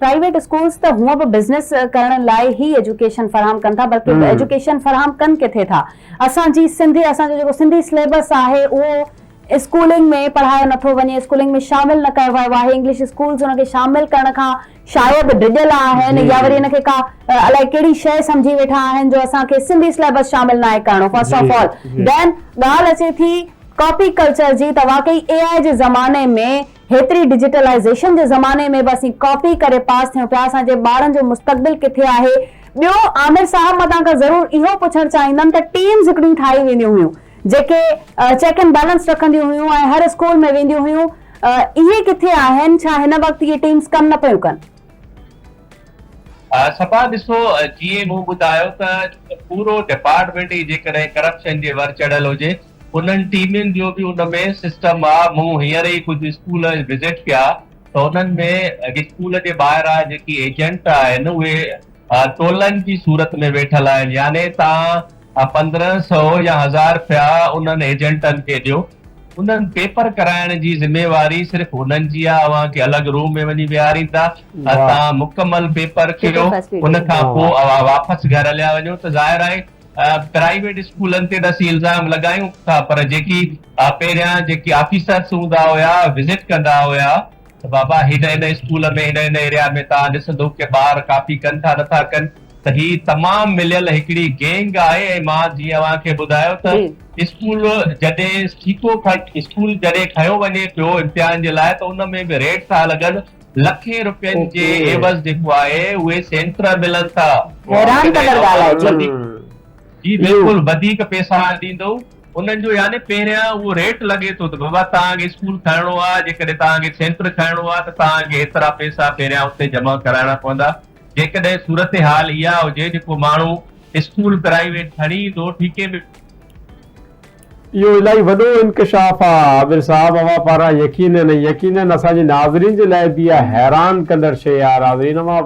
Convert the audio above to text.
Private schools तो हुआ भी बिजनेस करण लाइ ही एजुकेशन फराहम कन था, बल्कि एजुकेशन फराहम कन किथे था। असांजी सिंधी असांजो जो सिंधी सिलेबस आहे वो स्कूलिंग में पढ़ायो नथो वने, स्कूलिंग में शामिल न कयो वियो आहे। इंग्लिश स्कूल्स उनके शामिल करण खां शायद डिजल आहिनि या वरी इनके का अलाए कहिड़ी शइ समझी वेठा आहिनि जो असांखे सिंधी सिलेबस शामिल न आहे करणो। फर्स्ट ऑफ ऑल देन ॻाल्हि अचे थी कॉपी कल्चर जी, त वाकई एआई जे ज़माने में हेतरी डिजिटलाइजेशन जे ज़माने में बस कॉपी करे पास थियूं पिया। असांजे ॿारनि जो मुस्तक़बिल किथे आहे। ॿियो आमिर साहब मां तव्हांखां ज़रूर इहो पुछणु चाहींदमि त टीम्स हिकिड़ियूं ठाही वेंदियूं हुयूं जेके चेक एंड बैलेंस रखंदियूं हुयूं ऐं हर स्कूल में वेंदियूं हुयूं, इहे किथे आहिनि? छा हिन वक़्तु इहे टीम्स कमु न पियूं कनि? सफ़ा ॾिसो, जीअं मूं ॿुधायो त पूरो डिपार्टमेंट ई जेकॾहिं करप्शन जे वर चढ़ियल हुजे, उन्हनि टीमुनि जो बि उनमें सिस्टम आहे। मूं हींअर ई कुझु स्कूल विज़िट कया त उन्हनि में स्कूल जे ॿाहिरां जेकी एजेंट आहिनि उहे टोलनि जी सूरत में वेठल आहिनि। यानी तव्हां 1500 या 1000 रुपया उन्हनि एजेंटनि खे ॾियो, उन्हनि पेपर कराइण जी ज़िम्मेवारी सिर्फ़ु उन्हनि जी आहे। अव्हांखे अलॻि रूम में वञी विहारींदा, तव्हां मुकमल पेपर कयो, उन खां पोइ वापसि घर हलिया वञो। त ज़ाहिर आहे प्राइवेट स्कूलनि ते असीं इल्ज़ाम लॻायूं था, पर जेकी पहिरियां जेकी ऑफिसर्स हूंदा हुया विज़िट कंदा हुया त बाबा हिन स्कूल में हिन एरिया में तव्हां ॾिसंदो की ॿार कॉपी कनि था नथा कनि, त ही तमामु मिलियल हिकिड़ी गैंग आहे। ऐं मां जीअं अव्हांखे ॿुधायो त स्कूल जॾहिं स्कूल जॾहिं खयो वञे पियो इम्तिहान जे लाइ, त उन में बि रेट था लॻनि लखे रुपयनि जे एवज़ जेको आहे उहे सेंटर मिलनि था। जी बिल्कुलु वधीक पैसा ॾींदो उन्हनि जो। यानी पहिरियां उहो रेट लॻे थो त बाबा तव्हांखे स्कूल खणणो आहे, जेकॾहिं तव्हांखे सेंटर खणणो आहे त तव्हांखे एतिरा पैसा पहिरियां उते जमा कराइणा पवंदा। जेकॾहिं सूरत हाल इहा हुजे जेको माण्हू स्कूल प्राइवेट खणी ईंदो ठीके में, इहो इलाही वॾो इंकशाफ आहे आबिर साहब अवां पारां। यकीनन असांजे नाज़रीन जे लाइ बि इहा हैरान कंदड़ शइ आहे। नाज़रीन, मां